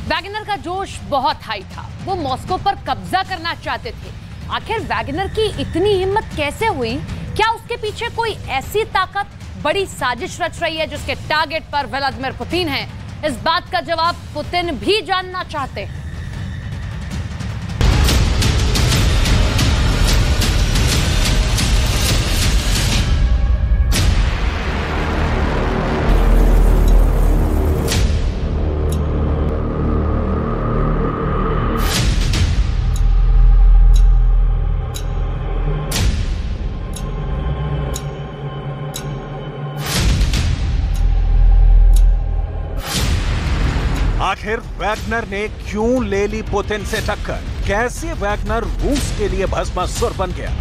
Wagner का जोश बहुत हाई था। वो मॉस्को पर कब्जा करना चाहते थे। आखिर वैगनर की इतनी हिम्मत कैसे हुई? क्या उसके पीछे कोई ऐसी ताकत, बड़ी साजिश रच रही है जिसके टारगेट पर व्लादिमीर पुतिन है? इस बात का जवाब पुतिन भी जानना चाहते हैं। आखिर वैगनर ने क्यों ले ली पुतिन से टक्कर? कैसे वैगनर रूस के लिए भस्मासुर बन गया?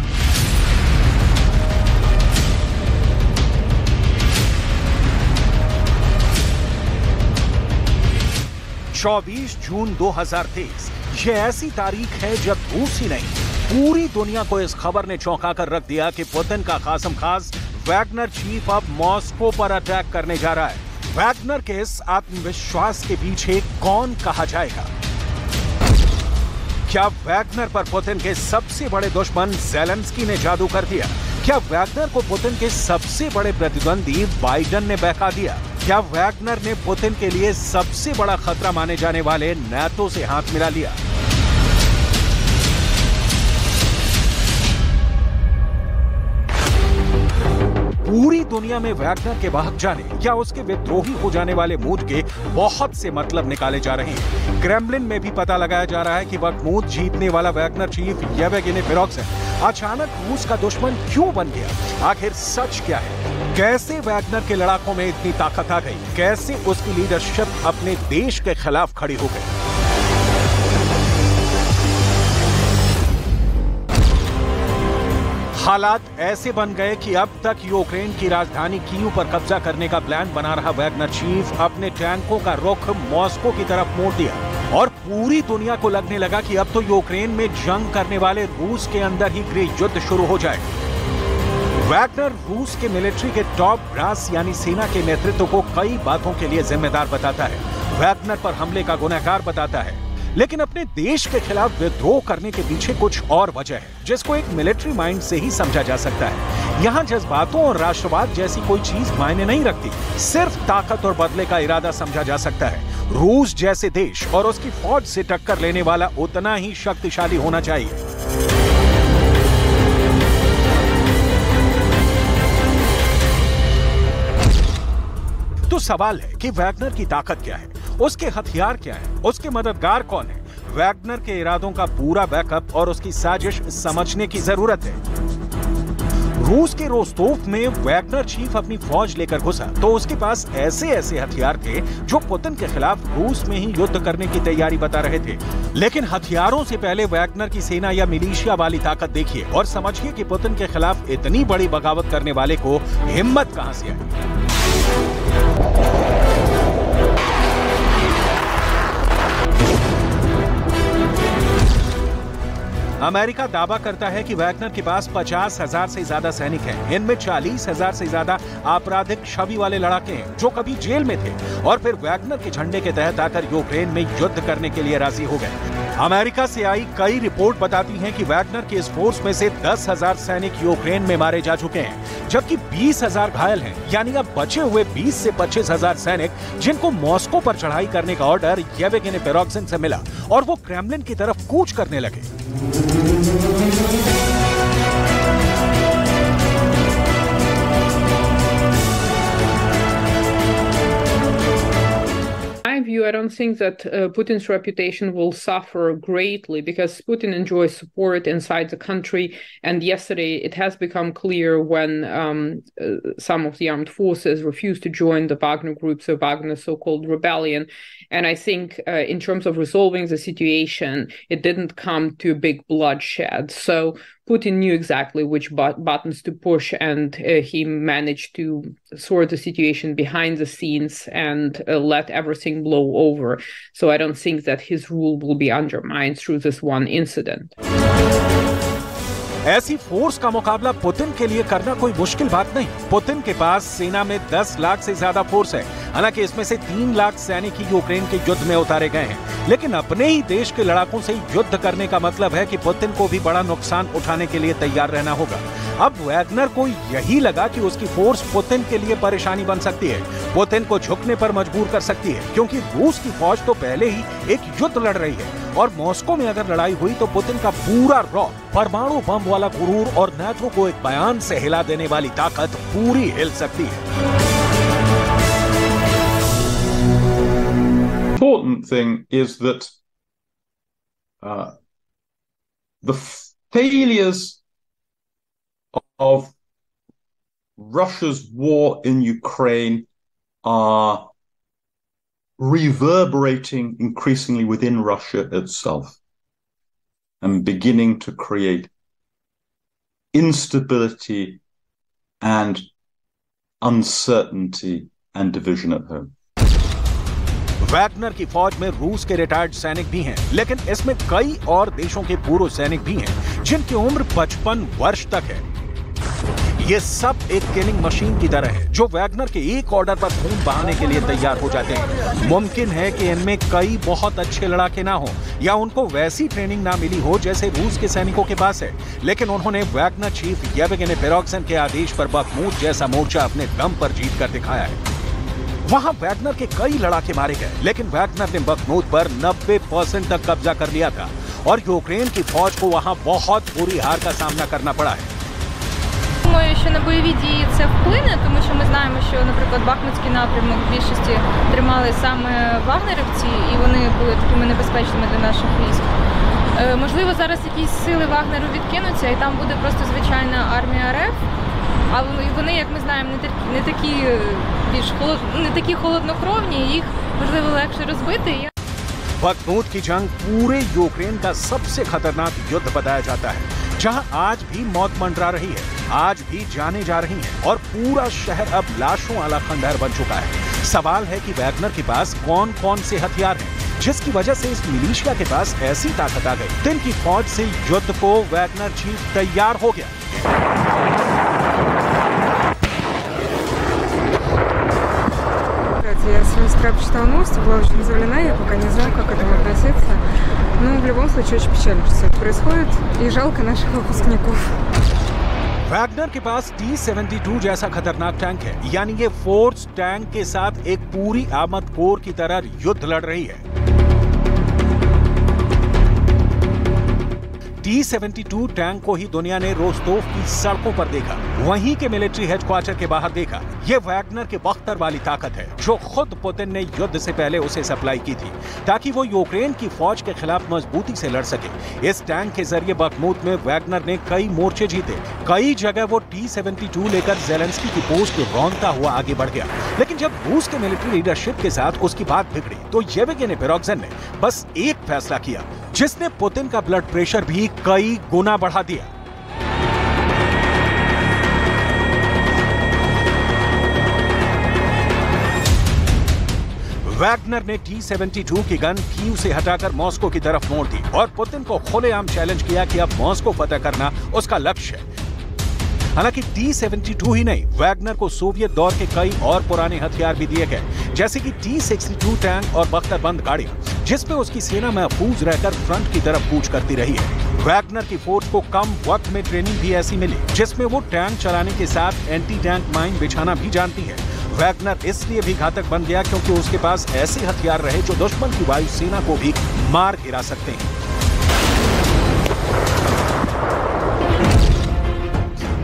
चौबीस जून 2023 ये ऐसी तारीख है जब रूस ही नहीं, पूरी दुनिया को इस खबर ने चौंका कर रख दिया कि पुतिन का खासम खास वैगनर चीफ अब मॉस्को पर अटैक करने जा रहा है। वैगनर के इस आत्मविश्वास के पीछे कौन कहा जाएगा? क्या वैगनर पर पुतिन के सबसे बड़े दुश्मन ज़ेलेंस्की ने जादू कर दिया? क्या वैगनर को पुतिन के सबसे बड़े प्रतिद्वंदी बाइडेन ने बहका दिया? क्या वैगनर ने पुतिन के लिए सबसे बड़ा खतरा माने जाने वाले नाटो से हाथ मिला लिया? पूरी दुनिया में वैगनर के भाग जाने या उसके विद्रोही हो जाने वाले मूड के बहुत से मतलब निकाले जा रहे हैं। क्रेमलिन में भी पता लगाया जा रहा है कि बखमूद जीतने वाला वैगनर चीफ येवगेनी प्रिगोजिन अचानक रूस का दुश्मन क्यों बन गया? आखिर सच क्या है? कैसे वैगनर के लड़ाकों में इतनी ताकत आ गई? कैसे उसकी लीडरशिप अपने देश के खिलाफ खड़ी हो गई? हालात ऐसे बन गए कि अब तक यूक्रेन की राजधानी कीव पर कब्जा करने का प्लान बना रहा वैगनर चीफ अपने टैंकों का रुख मॉस्को की तरफ मोड़ दिया और पूरी दुनिया को लगने लगा कि अब तो यूक्रेन में जंग करने वाले रूस के अंदर ही गृह युद्ध शुरू हो जाएगा। वैगनर रूस के मिलिट्री के टॉप ब्रास यानी सेना के नेतृत्व को कई बातों के लिए जिम्मेदार बताता है। वैगनर पर हमले का गुनहगार बताता है, लेकिन अपने देश के खिलाफ विद्रोह करने के पीछे कुछ और वजह है जिसको एक मिलिट्री माइंड से ही समझा जा सकता है। यहाँ जज्बातों और राष्ट्रवाद जैसी कोई चीज मायने नहीं रखती, सिर्फ ताकत और बदले का इरादा समझा जा सकता है। रूस जैसे देश और उसकी फौज से टक्कर लेने वाला उतना ही शक्तिशाली होना चाहिए। तो सवाल है कि वैगनर की ताकत क्या है, उसके हथियार क्या है, उसके मददगार कौन है? वैगनर के इरादों का पूरा बैकअप और उसकी साजिश समझने की जरूरत है। रूस के रोस्तोव में वैगनर चीफ अपनी फौज लेकर घुसा तो उसके पास ऐसे ऐसे हथियार थे जो पुतिन के खिलाफ रूस में ही युद्ध करने की तैयारी बता रहे थे। लेकिन हथियारों से पहले वैगनर की सेना या मिलिशिया वाली ताकत देखिए और समझिए कि पुतिन के खिलाफ इतनी बड़ी बगावत करने वाले को हिम्मत कहां से आई। अमेरिका दावा करता है कि वैगनर के पास 50,000 से ज्यादा सैनिक हैं। इनमें 40,000 से ज्यादा आपराधिक छवि वाले लड़ाके हैं जो कभी जेल में थे और फिर वैगनर के झंडे के तहत आकर यूक्रेन में युद्ध करने के लिए राजी हो गए। अमेरिका से आई कई रिपोर्ट बताती हैं कि वैगनर के इस फोर्स में से 10,000 सैनिक यूक्रेन में मारे जा चुके हैं, जबकि 20,000 घायल हैं। यानी अब बचे हुए 20 से 25,000 सैनिक जिनको मॉस्को पर चढ़ाई करने का ऑर्डर येवगेनी प्रिगोजिन से मिला और वो क्रेमलिन की तरफ कूच करने लगे। I don't think that Putin's reputation will suffer greatly because Putin enjoys support inside the country. And yesterday, it has become clear when some of the armed forces refused to join the Wagner group, so Wagner's so-called rebellion. And I think in terms of resolving the situation, it didn't come to big bloodshed. So Putin knew exactly which buttons to push, and he managed to sort the situation behind the scenes and let everything blow over. So I don't think that his rule will be undermined through this one incident. ऐसी force का मुकाबला Putin के लिए करना कोई मुश्किल बात नहीं। पुतिन के पास सेना में 10 लाख से ज्यादा फोर्स है। हालांकि इसमें से 3 लाख सैनिक ही यूक्रेन के युद्ध में उतारे गए हैं। लेकिन अपने ही देश के लड़ाकों से युद्ध करने का मतलब है कि पुतिन को भी बड़ा नुकसान उठाने के लिए तैयार रहना होगा। अब वैगनर को यही लगा कि उसकी फोर्स पुतिन के लिए परेशानी बन सकती है, पुतिन को झुकने पर मजबूर कर सकती है, क्योंकि रूस की फौज तो पहले ही एक युद्ध लड़ रही है और मॉस्को में अगर लड़ाई हुई तो पुतिन का पूरा रॉ, परमाणु बम वाला गुरूर और नेटो को एक बयान से हिला देने वाली ताकत पूरी हिल सकती है। Important thing is that the failures of Russia's war in Ukraine are reverberating increasingly within Russia itself and beginning to create instability and uncertainty and division at home. Wagner की फौज में रूस के रिटायर्ड सैनिक भी हैं, लेकिन इसमें कई और देशों के पूर्व सैनिक भी हैं जिनकी उम्र 55 वर्ष तक है। ये सब एक किलिंग मशीन की तरह है जो वैगनर के एक ऑर्डर पर खून बहाने के लिए तैयार हो जाते हैं। मुमकिन है कि इनमें कई बहुत अच्छे लड़ाके ना हो या उनको वैसी ट्रेनिंग ना मिली हो जैसे रूस के सैनिकों के पास है, लेकिन उन्होंने वैगनर चीफ येवगेनी पिरोगजिन के आदेश पर बखमूत जैसा मोर्चा अपने दम पर जीत कर दिखाया है। वहां वैगनर के कई लड़ाके मारे गए, लेकिन वैगनर ने बखमूत पर 90% तक कब्जा कर लिया था और यूक्रेन की फौज को वहां बहुत बुरी हार का सामना करना पड़ा है। Думаю, що на бойові дії це вплине, тому що ми знаємо, що, наприклад, Бахмутський напрямок в більшості тримали саме вагнерівці, і вони були такими небезпечними для наших військ. Можливо, зараз якісь сили Вагнеру відкинуться, і там буде просто звичайна армія РФ, а вони, як ми знаємо, не такі холоднокровні, їх, можливо, легше розбити. बखमूत की जंग पूरे यूक्रेन का सबसे खतरनाक युद्ध बताया जाता है, जहां आज भी मौत मंडरा रही है, आज भी जाने जा रही हैं और पूरा शहर अब लाशों वाला खंडहर बन चुका है। सवाल है कि वैगनर के पास कौन कौन से हथियार हैं, जिसकी वजह से इस मिलिशिया के पास ऐसी ताकत आ गई। दिन की फौज से युद्ध को वैगनर चीफ तैयार हो गया। Я семестра прочитала новости, была очень удивлена, я пока не знаю, как к этому относиться. Но в любом случае очень печально, что это происходит, и жалко наших выпускников. वैगनर के पास T-72 जैसा खतरनाक टैंक है, यानी ये फोर्स टैंक के साथ एक पूरी आर्मर्ड कोर की तरह युद्ध लड़ रही है। T-72 टैंक को ही दुनिया ने रोस्तोव की सड़कों पर देखा, वहीं के मिलिट्री हेडक्वार्टर के बाहर देखा। ये वैगनर के बख्तर वाली ताकत है जो खुद पुतिन ने युद्ध से पहले उसे सप्लाई की थी ताकि वो यूक्रेन की फौज के खिलाफ मजबूती से लड़ सके। इस टैंक के जरिए बखमूत में वैगनर ने कई मोर्चे जीते, कई जगह वो T-72 लेकर ज़ेलेंस्की की पोस्ट रौंदता हुआ आगे बढ़ गया। लेकिन जब रूस के मिलिट्री लीडरशिप के साथ उसकी बात बिगड़ी तो येवगेनी पिरोगजिन ने बस एक फैसला किया जिसने पुतिन का ब्लड प्रेशर भी कई गुना बढ़ा दिया। वैगनर ने T-72 की गन कीव से हटाकर मॉस्को की तरफ मोड़ दी और पुतिन को खुलेआम चैलेंज किया कि अब मॉस्को फतह करना उसका लक्ष्य है। हालांकि T-72 ही नहीं, वैगनर को सोवियत दौर के कई और पुराने हथियार भी दिए गए, जैसे कि T-62 टैंक और बख्तरबंद गाड़ियां, जिसमें उसकी सेना महफूज रहकर फ्रंट की तरफ कूच करती रही है। वैगनर की फोर्स को कम वक्त में ट्रेनिंग भी ऐसी मिली जिसमें वो टैंक चलाने के साथ एंटी टैंक माइन बिछाना भी जानती है। वैगनर इसलिए भी घातक बन गया क्योंकि उसके पास ऐसे हथियार रहे जो दुश्मन की वायुसेना को भी मार गिरा सकते हैं।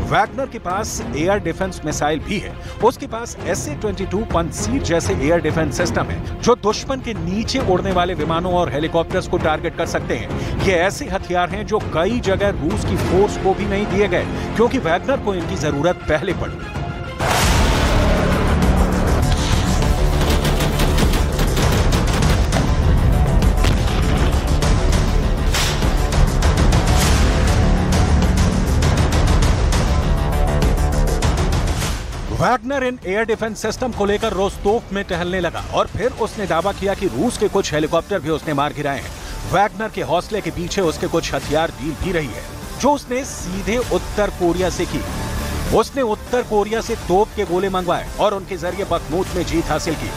वैगनर के पास एयर डिफेंस मिसाइल भी है। उसके पास SA-22 पंसीर जैसे एयर डिफेंस सिस्टम है जो दुश्मन के नीचे उड़ने वाले विमानों और हेलीकॉप्टर्स को टारगेट कर सकते हैं। ये ऐसे हथियार हैं जो कई जगह रूस की फोर्स को भी नहीं दिए गए क्योंकि वैगनर को इनकी जरूरत पहले पड़ी। Wagner in air defence system को लेकर रोस्तोव में टहलने लगा और फिर उसने दावा किया कि रूस के कुछ हेलीकॉप्टर भी उसने मार गिराए हैं। वैगनर के हौसले के पीछे उसके कुछ हथियार डील भी रही है। जो उसने सीधे उत्तर कोरिया से की। उसने उत्तर कोरिया से तोप के गोले मंगवाए और उनके जरिए बखमूत में जीत हासिल की।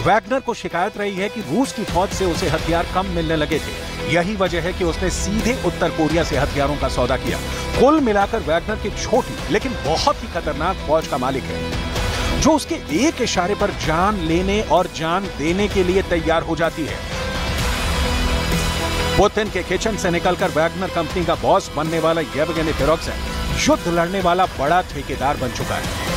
वैगनर को शिकायत रही है कि रूस की फौज से उसे हथियार कम मिलने लगे थे। यही वजह है कि उसने सीधे उत्तर कोरिया से हथियारों का सौदा किया। कुल मिलाकर वैगनर की छोटी लेकिन बहुत ही खतरनाक फौज का मालिक है, जो उसके एक इशारे पर जान लेने और जान देने के लिए तैयार हो जाती है। पुतिन के किचन से निकलकर वैगनर कंपनी का बॉस बनने वाला येवगेनी पेरोत्सेव युद्ध लड़ने वाला बड़ा ठेकेदार बन चुका है।